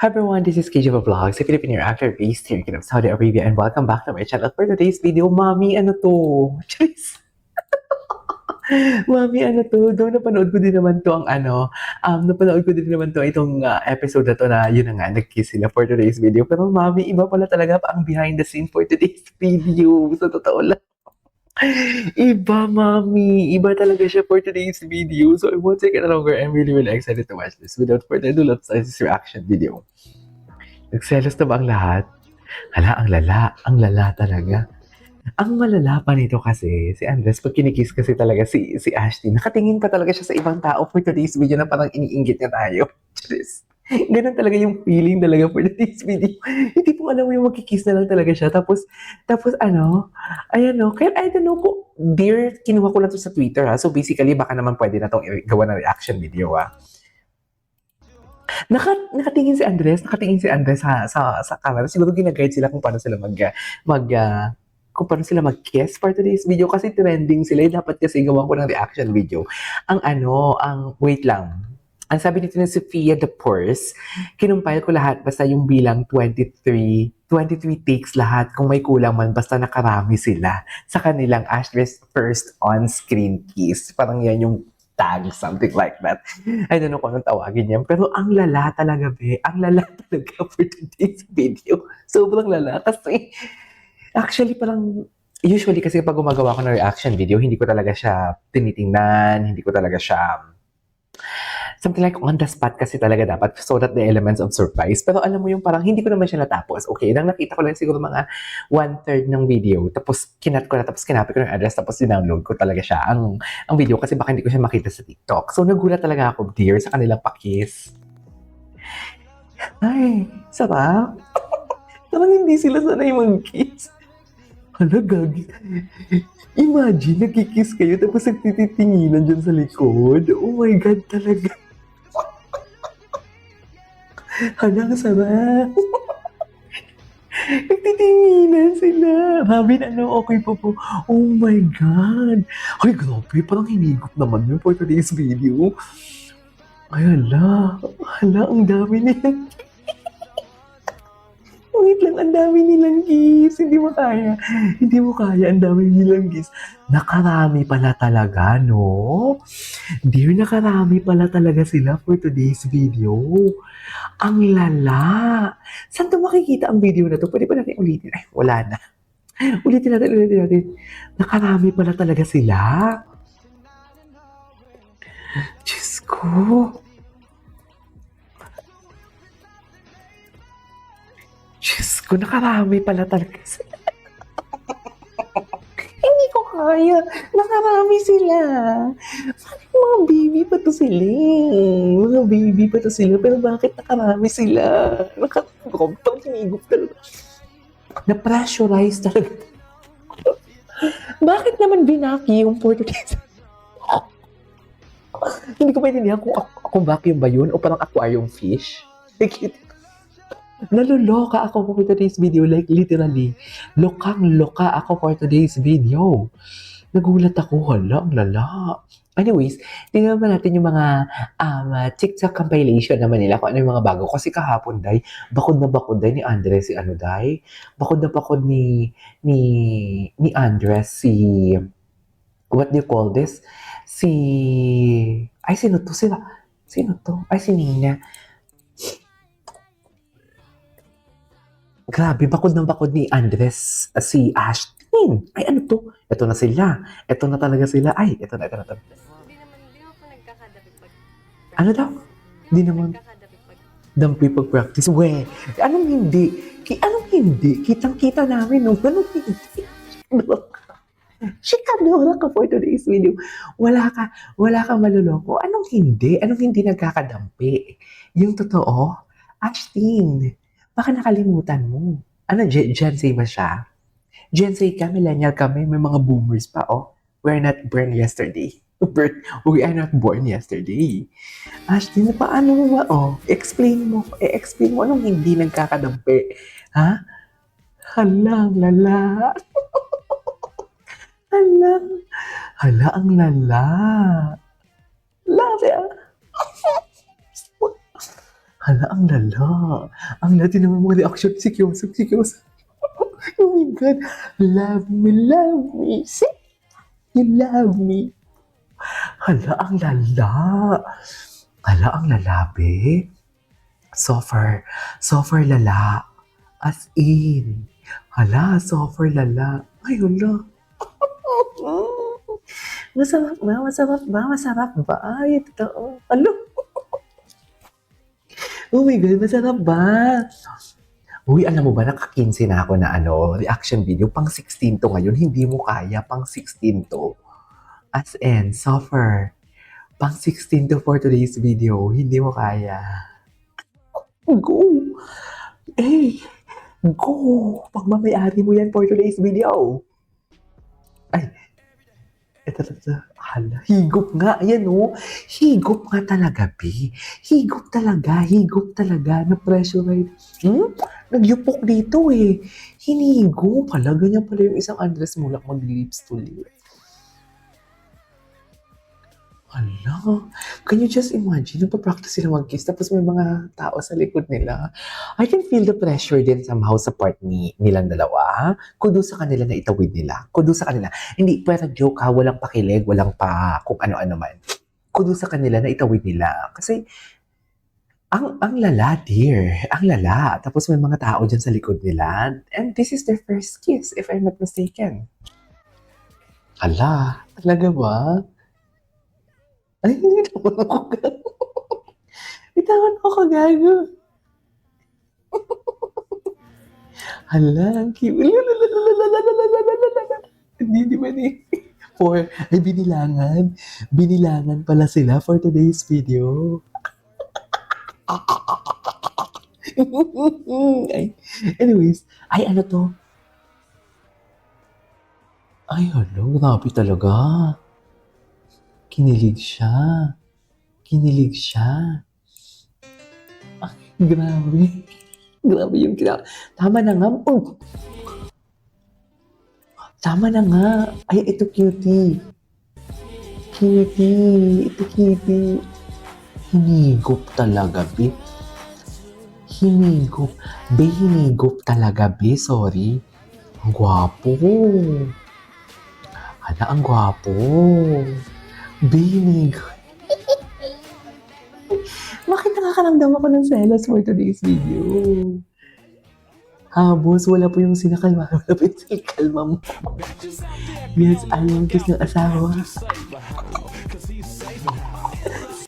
Hi everyone, this is KJ Vlogs, a Filipino actor based here in Saudi Arabia, and welcome back to my channel for today's video. Mami, ano to? Charis! Mami, ano to? Doon napanood ko din naman to napanood ko din naman to itong episode na to na yun na nga, nag-kiss sila for today's video. Pero mami, iba pala talaga pa ang behind the scene for today's video. Sa totoo lang. Iba, mami. Iba talaga siya for today's video. So I won't take it longer. I'm really, really excited to watch this. Without further ado, let's start this reaction video. Nagselos na ba ang lahat? Hala, ang lala. Ang lala talaga. Ang malala pa nito kasi, si Andres, pag kinikiss kasi talaga si Ashley, nakatingin pa talaga siya sa ibang tao for today's video na parang iniinggit niya tayo. Charis. Ganun talaga yung feeling talaga for today's video. Hindi po alam mo yung magkikiss na lang talaga siya. Tapos ayan o, kaya I don't know kung, dear, kinuha ko lang to sa Twitter ha. So basically, baka naman pwede na itong gawa ng reaction video ha. Nakatingin si Andres sa camera. Siguro gina-guide sila kung paano sila kung paano sila mag-kiss for today's video kasi trending sila. Dapat kasi gawa ko ng reaction video. Wait lang. Ang sabi nito ni Sophia the Purse, kinumpile ko lahat basta yung bilang 23 takes lahat. Kung may kulang man, basta nakarami sila sa kanilang Ashley's first on-screen kiss. Parang yan yung tag, something like that. I don't know kung anong tawagin yan. Pero ang lala talaga, be. Ang lala talaga for today's video. Sobrang lala. Kasi, actually, parang, usually kasi pag gumagawa ko ng reaction video, hindi ko talaga siya tinitingnan, hindi ko talaga siya something like on the spot kasi talaga dapat so that the elements of surprise. Pero alam mo yung parang hindi ko naman siya natapos. Okay, nang nakita ko lang siguro mga 1/3 ng video. Tapos kinat ko na, tapos kinapit ko ng address, tapos dinownload ko talaga siya ang video kasi baka hindi ko siya makita sa TikTok. So nagulat talaga ako, dear, sa kanilang pakis. Ay, sarap. Parang hindi sila sanay mag-kiss. Hala, gagi. Imagine, nagkikiss kayo tapos nagtititinginan dyan sa likod. Oh my God, talaga. Hala, ang sarap. Nagtitinginan sila. Sabi na, okay po po. Oh my God. Ay, grabe. Parang hinigop naman yun for today's video. Ay, hala. Hala, ang dami nilang wait lang, ang dami nilang kiss. Hindi mo kaya. Hindi mo kaya, ang dami nilang kiss. Nakarami pala talaga, no? Dear, nakarami pala talaga sila for today's video. Ang lala. Saan to makikita ang video na to? Pwede ba natin ulitin? Ay, wala na. Ulitin natin. Nakarami pala talaga sila. Diyos ko. Diyos ko, nakarami pala talaga sila. Hindi ko kaya. Nakarami sila. Mga baby pa to sila. Mga baby pa to sila. Pero bakit nakarami sila? Nakatagom. Hinigop talaga. Na-pressurize talaga. Bakit naman binacuum for today's hindi ko maintindihan kung vacuum ba yun o parang aquarium fish. Naluloka ako for today's video. Like, literally, lokang-loka ako for today's video. Nagulat ako, hala, ang lala. Anyways, tingnan naman natin yung mga TikTok compilation naman nila kung ano yung mga bago. Kasi kahapon, day, bakod na bakod day ni Andres, si ano, day? Bakod na bakod ni Andres, what do you call this? Sino to? Sino to? Ay, si Nina. Grabe, bakod ng bakod ni Andres, si Ashton. Ay, ano to? Ito na sila. Ito na talaga sila. Ay, ito na. Di naman po nagkakadapit pag... Ano daw? Di naman. Nagkakadapit pag... Dampi pag-practice. We, anong hindi? Anong hindi? Kitang-kita namin, no? Anong hindi? Chikadora ka for today's video. Wala ka maluloko. Anong hindi? Anong hindi nagkakadampi? Yung totoo, Ashton, baka nakalimutan mo. Ano, Gen Z ba siya? Gen Z ka, millennial kami, may mga boomers pa, oh. We're not born yesterday. We are not born yesterday. Ashton, paano mo ba, oh? Explain mo anong hindi nagkakadampi. Ha? Hala, lala. Hala, ang lala. Love it. Hala, ang lala. Ang lala, tinanong mo reaction si Kyoso, si Kyoso. Oh my God. Love me, say you love me. Hala, ang lala. Hala, ang lala, be. Soffer lala. As in. Hala, soffer lala. Ay, hala. Masarap ba? Masarap ba? Masarap ba? Ay, totoo. Alo. Oh my God, masarap ba? Uy, alam mo ba, naka-15 na ako na reaction video. Pang 16 to ngayon. Hindi mo kaya. Pang 16 to. As in, suffer. Pang 16 to for today's video. Hindi mo kaya. Go! Eh, go! Pagmamayari mo yan for today's video. Ay, ito. Hala, higop nga. Ayan o. Higop nga talaga, B. Higop talaga. Na-pressurize. Nagyupok dito eh. Hinigop. Hala, ganyan pala yung isang Andres Mulak mag-lips to lips. Hala, can you just imagine, nagpa-practice sila mag-kiss, tapos may mga tao sa likod nila. I can feel the pressure din somehow sa part nilang dalawa. Kudo sa kanila na itawid nila. Kudo sa kanila. Hindi, pwera joke ha, walang pakilig, walang pa kung ano-ano man. Kudo sa kanila na itawid nila. Kasi, ang lala, dear. Ang lala. Tapos may mga tao dyan sa likod nila. And this is their first kiss, if I'm not mistaken. Hala, talaga ba? Ay, hindi naman ako gago. Bitawan ako gago. Hala, ang cute. Hindi ba ni? Ay, binilangan. Binilangan pala sila for today's video. Ay, anyways, ay ano to? Ay, hala, grabe talaga. Kinilig siya. Ay, grabe. Grabe yung Tama na nga. Oh. Tama na nga. Ay, ito cutie. Ito cutie. Hinigop talaga, be. Hinigop talaga, be. Sorry. Ang gwapo. Hala, ang gwapo. Binig. Bakit nakakaramdam ako ng selos for today's video? Habos, wala po yung sinakalma. Wala po yung sinakalma mo. Yes, ayaw kiss ng asawa.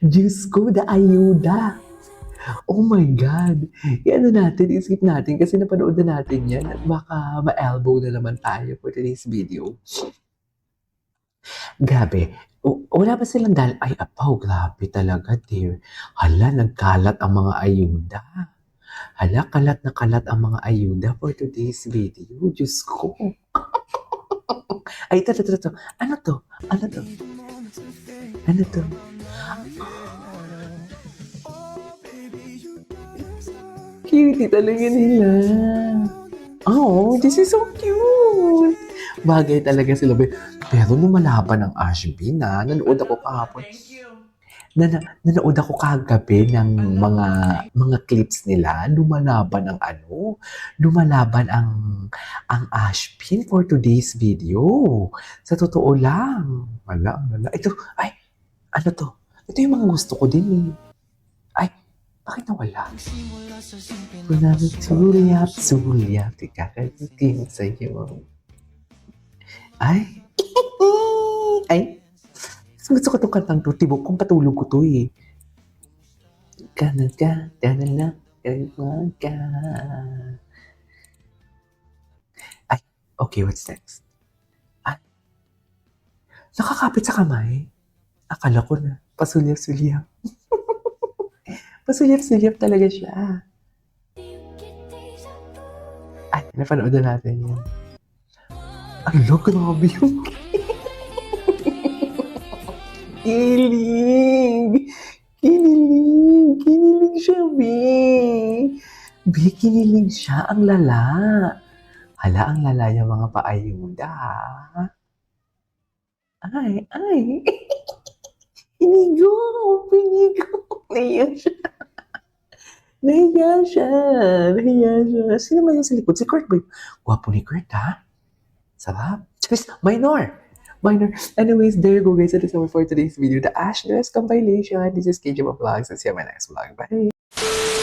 Diyos ko, ayuda. Oh my God. Ano natin, isip natin kasi napanood na natin yan at baka ma-elbow na naman tayo for today's video. Grabe. Wala ba silang Ay, apaw, grabe talaga, dear. Hala, nagkalat ang mga ayuda. Hala, kalat na kalat ang mga ayuda for today's video. Diyos ko. Ay, ito. Ano to? Cutie talaga nila. Oh, this is so cute. Bagay talaga sila. Pero lumalaban ang Ashby na. Nanood ako kahapon. Nanood ako kagabi ng mga clips nila. Lumalaban ang Ashby for today's video. Sa totoo lang. Wala. Ito, ay, ano to? Ito yung mga gusto ko din eh. Ay, bakit nawala? Kunwari, sulyap, ikakatikin sa'yo. Ay, gusto ko itong kantang to. Tibok kong patulog ko to eh. Kanan ka, ka. Ay, okay, what's next? Ay, nakakapit sa kamay. Akala ko na, pasulyap-sulyap. Pasulyap-sulyap talaga siya. Ay, napanood na natin yan. Ano, grabe yung Kinilig siya, kinilig siya. Ang lala. Hala, ang lala yung mga paayuda. Ay. Pinigo. Naiyak siya. Nahiya siya. Nahiya siya. Sino ba yung sa likod? Si Kurt ba yun? Gwapo ni Kurt, ha? Sarap. Charis, minor. Minor. Anyways, there you go, guys. That is all for today's video. The Ash Dress compilation. This is KJ Vlogs. I'll see you on my next vlog. Bye.